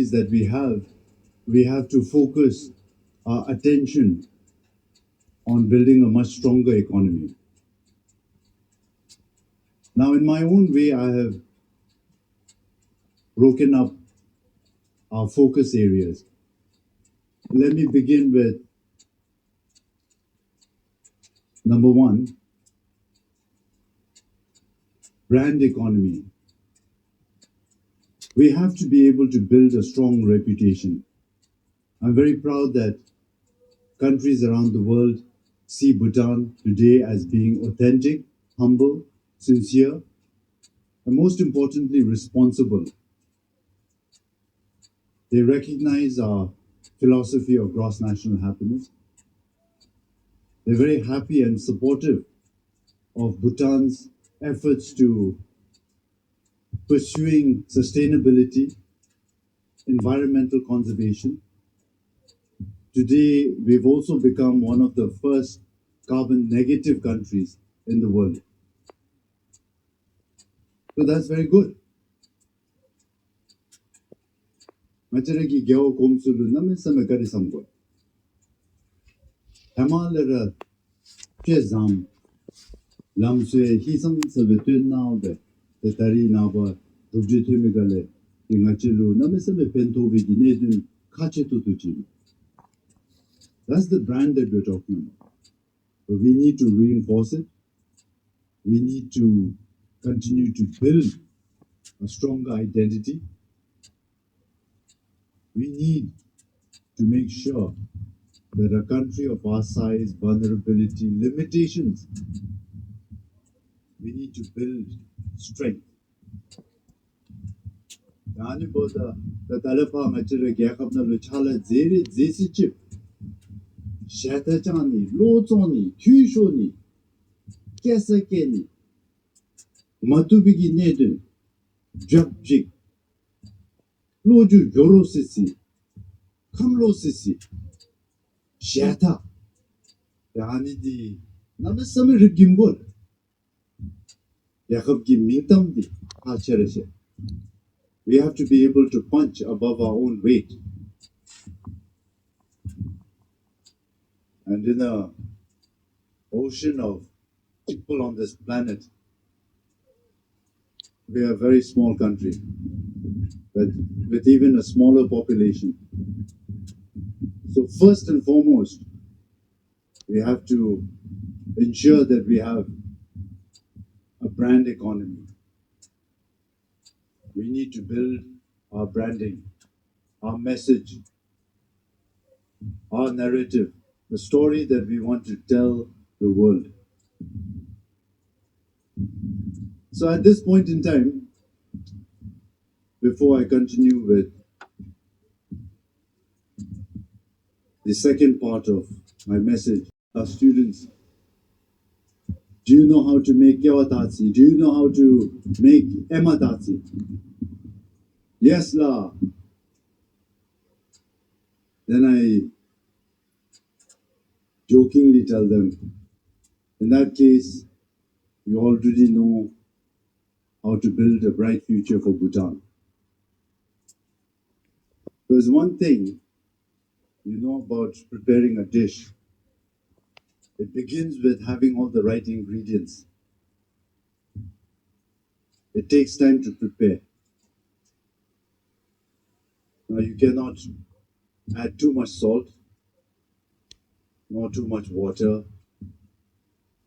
opportunities that we have to focus our attention on building a much stronger economy. Now, in my own way, I have broken up our focus areas. Let me begin with number one, brand economy. We have to be able to build a strong reputation. I'm very proud that countries around the world see Bhutan today as being authentic, humble, sincere, and most importantly, responsible. They recognize our philosophy of gross national happiness. They're very happy and supportive of Bhutan's efforts to pursuing sustainability, environmental conservation. Today, we've also become one of the first carbon negative countries in the world. So that's very good. Macharaki gyao komsulu namin kari samgo. Hamalera chezam lamsue hisam sabetun naube the tari naba rubjitimigale ingachilu namin pentovi ginedun kachetutuchim. That's the brand that we're talking about. But we need to reinforce it. We need to continue to build a stronger identity. We need to make sure that a country of our size, vulnerability, limitations, we need to build strength. Yani boda the telephone actually gyakapna luchala zeri zesichip shatachani lozoni tushoni kesakeni matubigi nedun jabjik loju yorosisi kamlosisi shata yani di namasami rigimbol yakabgi mintam di hachereshe. We have to be able to punch above our own weight. And in an ocean of people on this planet, we are a very small country, but with even a smaller population. So first and foremost, we have to ensure that we have a brand economy. We need to build our branding, our message, our narrative, the story that we want to tell the world. So at this point in time, before I continue with the second part of my message, our students, do you know how to make kyawatatsi? Do you know how to make ematatsi? Yes, la. Then I jokingly tell them, in that case, you already know how to build a bright future for Bhutan. There's one thing you know about preparing a dish. It begins with having all the right ingredients. It takes time to prepare. Now you cannot add too much salt, nor too much water,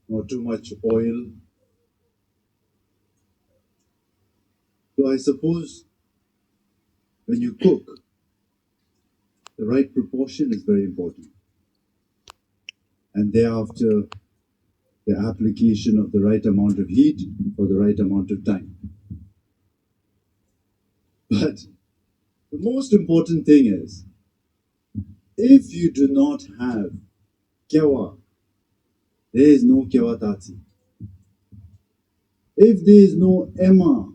nor too much oil. So I suppose when you cook, the right proportion is very important. And thereafter, the application of the right amount of heat for the right amount of time. But the most important thing is, if you do not have kyawa, there is no kyawatatsi. If there is no ema,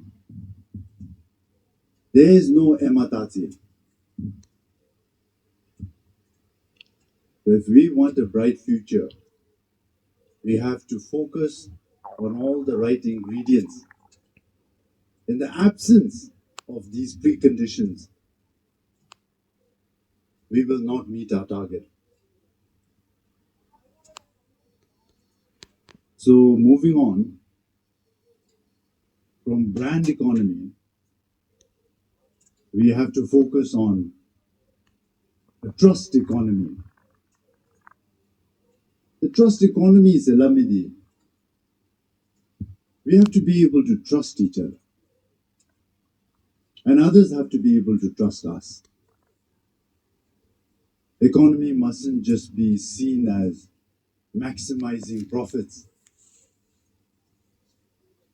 there is no ematatsi. If we want a bright future, we have to focus on all the right ingredients. In the absence of these preconditions, we will not meet our target. So moving on from brand economy, we have to focus on the trust economy. The trust economy is a lamidi. We have to be able to trust each other. And others have to be able to trust us. Economy mustn't just be seen as maximizing profits.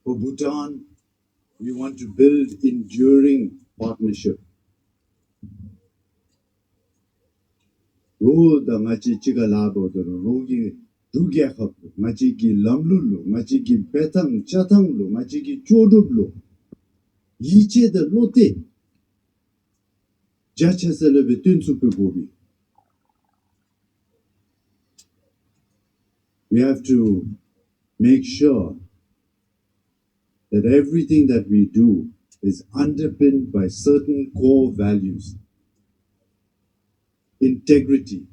For Bhutan, we want to build enduring partnership. Ro da ngachi chiga labo do rogi dugya khap ngachi ki lamlulu ngachi ki petang chatang lu ngachi ki chodublu yiche da lote jachasele betun supe gobi. We have to make sure that everything that we do is underpinned by certain core values: integrity,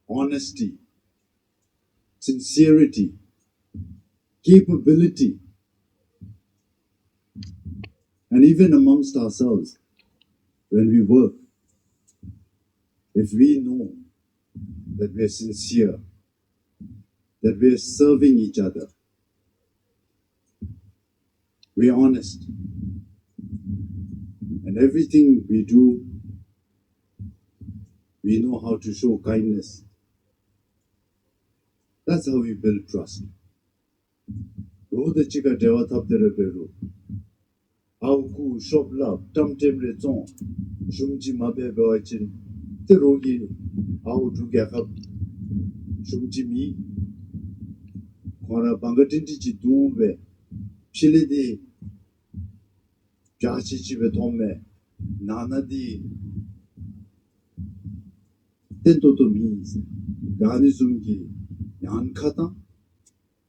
honesty, sincerity, capability, and even amongst ourselves, when we work, if we know that we're sincere, that we're serving each other, we're honest, and everything we do, we know how to show kindness. That's how we build trust. Roda chika dewa thapdere beru. Auku shoplap tam temre zon. Shumji mabe bewachin. Te rogi au dugyakap. Shumji mi. Kora bangatinti chi dumbe. Pile di jachi chibe tome. Nana di tento to means. Yani zumki. Yan kata.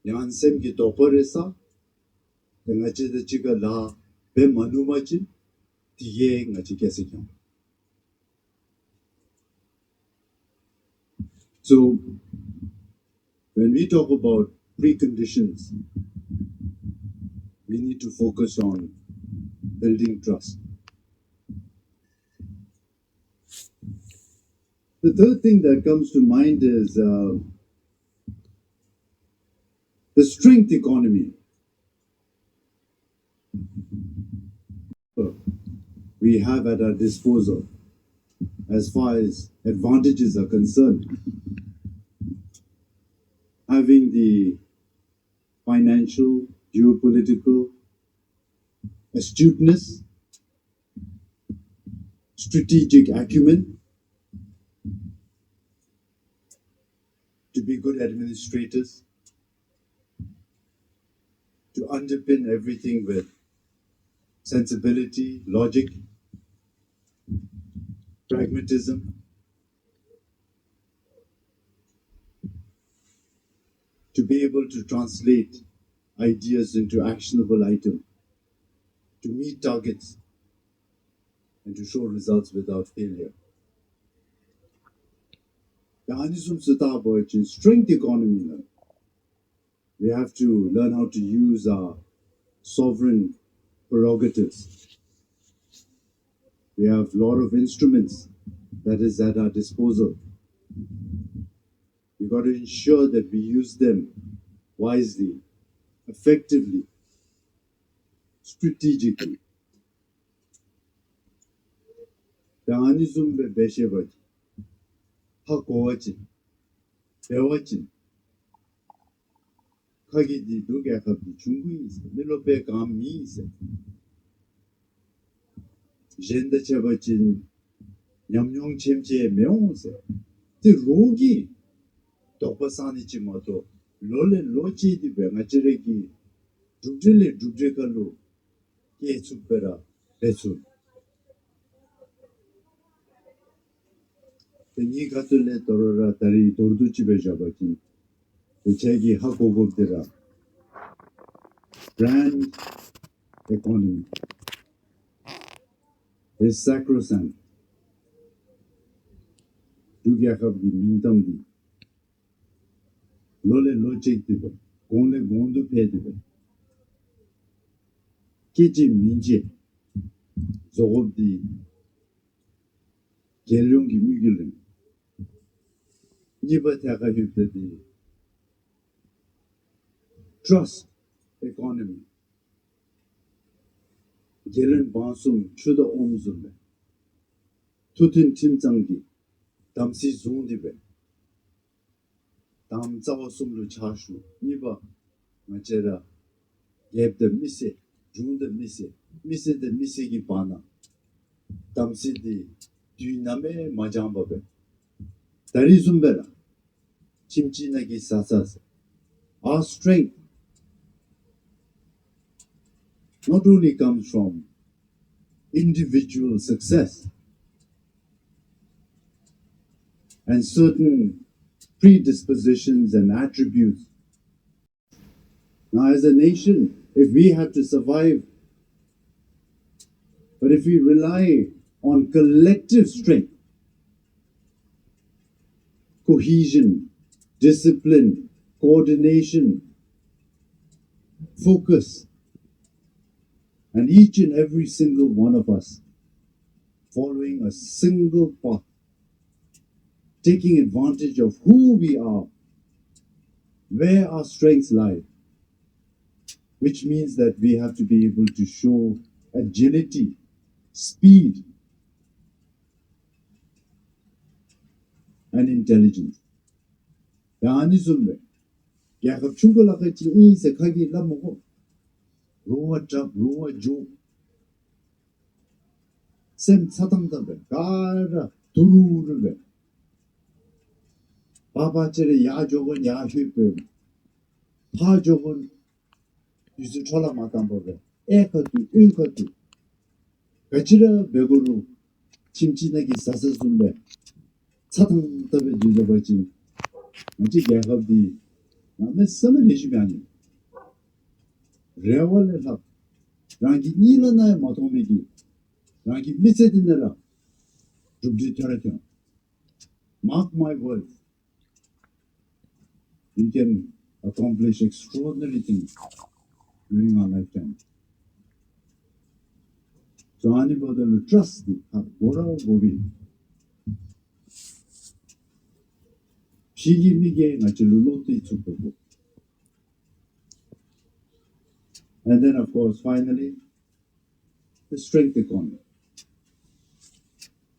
Yan semki toporesa. Ngachi de chika la. Be manumachin. Tiye ngachi kesikyan. So, when we talk about preconditions, we need to focus on building trust. The third thing that comes to mind is the strength economy. We have at our disposal as far as advantages are concerned. Having the financial, geopolitical astuteness, strategic acumen, to be good administrators, to underpin everything with sensibility, logic, pragmatism, to be able to translate ideas into actionable items, to meet targets, and to show results without failure. Strength economy. We have to learn how to use our sovereign prerogatives. We have a lot of instruments that is at our disposal. We've got to ensure that we use them wisely, effectively, strategically. Daanizumbe beshevachi, hakovachi, bewachi, kagidi dugakabdi chunguise, milobe gamise, jenda chavachin, nyamnyong chemche meonse, ti rogi, topasani chimato, lole lochi di bengachireki, dubjele dubjekalu, ye supera, besu. Tengi katule torora tari torduchi bejabaki. The chegi hakogobdera. Brand economy is sacrosanct. 두개합기 민tam디 로레 로젝티브 공레 공도 패드베 기지 민지 조급디 겔룡기 미길린 니바타가 힙데디 trust economy 겔은 방송 추도 옴즈베 투틴 팀장기 담시 존디베 담 자와숨루 차슈 니바 마제라 옙데 미세 존데 미세데 미세기 바나 담시디 뒤남에 마장바베 다리 좀베라 침치나기 사사스 our strength not only comes from individual success and certain predispositions and attributes. Now, as a nation, if we have to survive, but if we rely on collective strength, cohesion, discipline, coordination, focus, and each and every single one of us following a single path, taking advantage of who we are, where our strengths lie, which means that we have to be able to show agility, speed, and intelligence. Yakab chungolakachi se kagi lamogo. Roa jab, roa jo. Sem satangdabe, gara dururube. Baba chere ya jogon ya hüpe. Pa jogon yüzü çola matambobe. Ekatu, ünkatu. Gachira beguru. Chimchinagi sasasumbe. Satangdabe juzabachi. Machi yakabdi. Name sana neşimi ani. Revale hap. Rangi nilanay matomegi. Rangi misedinera. Rubji terakyan. Mark my words. We can accomplish extraordinary things during our lifetime. So anybody will trust me. Bora gobi. Shigimige nachululote tsukobo. And then, of course, finally, the strength economy.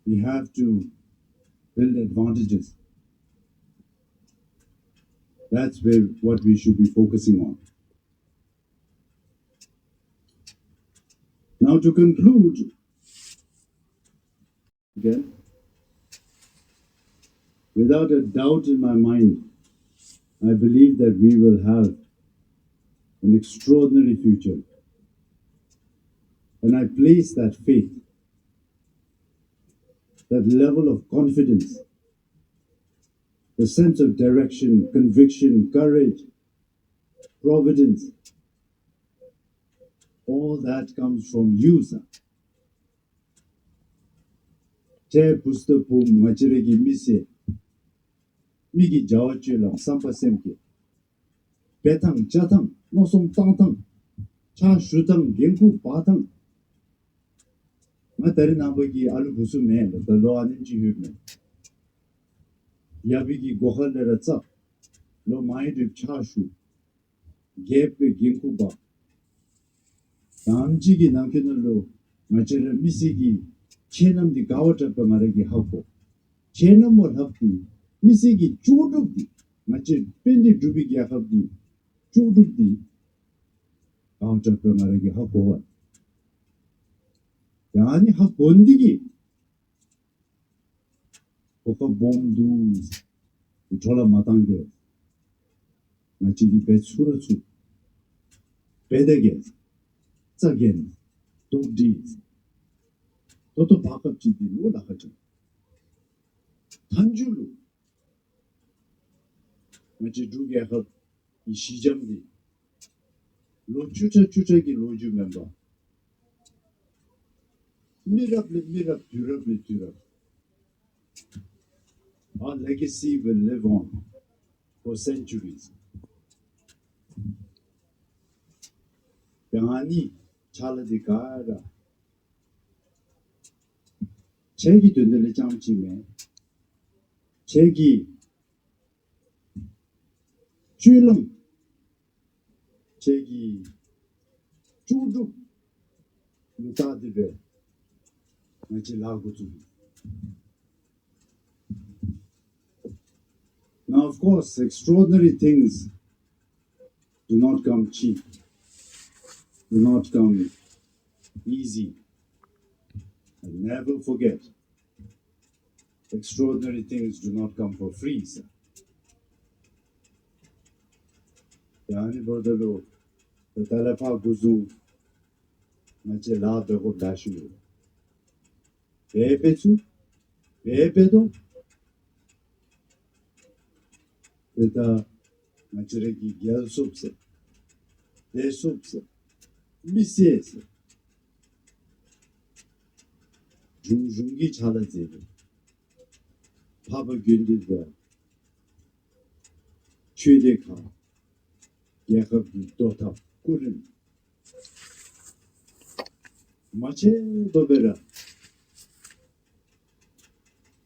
We have to build advantages. That's what we should be focusing on. Now, to conclude, again, without a doubt in my mind, I believe that we will have an extraordinary future. And I place that faith, that level of confidence, the sense of direction, conviction, courage, providence, all that comes from you, sir. Je pustapum machiregi mise, migi jawachila sampasemke, betang chatang, nosong tangtang, cha shutang, genku patang. Matari nabagi alu busu me, the lo aninji hubme. Yabigi gohalera tsak, lo maidrip chashu, gepe genku ba. Namjigi namkinalo, machira misigi, chenamdi gawatapa maragi hako. Chenamor hapti, misigi chudukdi, machir pendi dubigi hapti, chudukdi, gawatapa maragi hako. Yani hakondigi, Oka bomdu, chola matange, machigi bet surachu, bedeges, again, don't deeds. Toto backup chidi no lakacho. Tanjulu. Machi duge hab ishijamdi. Lo chucha ki loju member. Mirab, durab. Our legacy will live on for centuries. Yangani chaladikara chegi dundele chamchime chegi chulum chegi chudu lutadive machilagutu. Now, of course, extraordinary things do not come cheap, do not come easy. And never forget, extraordinary things do not come for free, sir. Yani bodalo, the telefa guzu, mache la bego dashu. Bebetu, bebedo, the machreki gyal subse, de subse, mises, jungi chala zebe, papa gündüz de, çüde ka, yakab dota, kurin. Mache babera,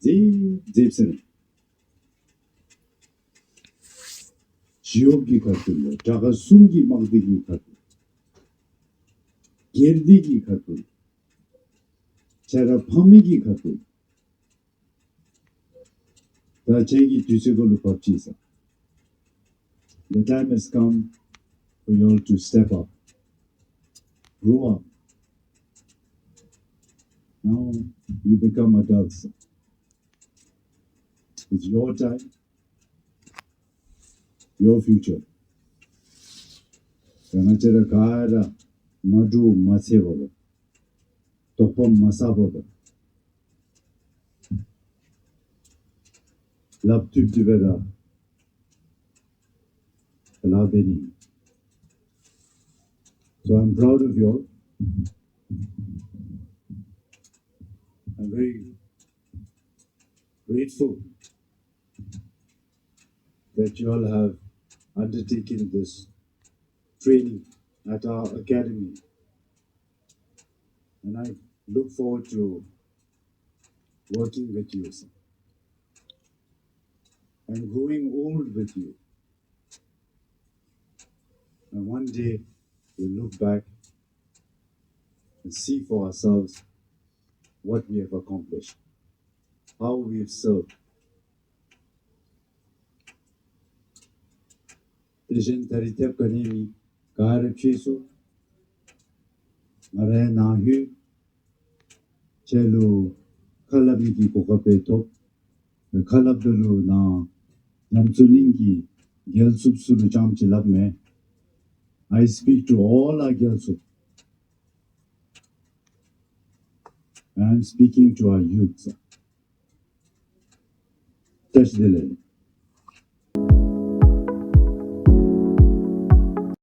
zepsene. 지옥이 같은 자가 숨기 막대기 같은 gerdi기 같은 제가 파미기 같은 다 제기 뒤집어로 법지사. The time has come for you all to step up, grow up. Now you become adults. It's your time, your future. Kanachara kara madu masevoga, topom masavoga. Love tüptüvera, kalabeni. So I'm proud of you all. I'm very grateful that you all have undertaken this training at our academy. And I look forward to working with you, sir, and growing old with you. And one day we'll look back and see for ourselves what we have accomplished, how we have served. Tishin taritep kanemi kare cheso, mare nahu, chelo kalabiki pokapeto, kalabdulu na namsulingi gyalsupsulu chamchilabme. I speak to all our gyalsup. I'm speaking to our youth. Touch the land.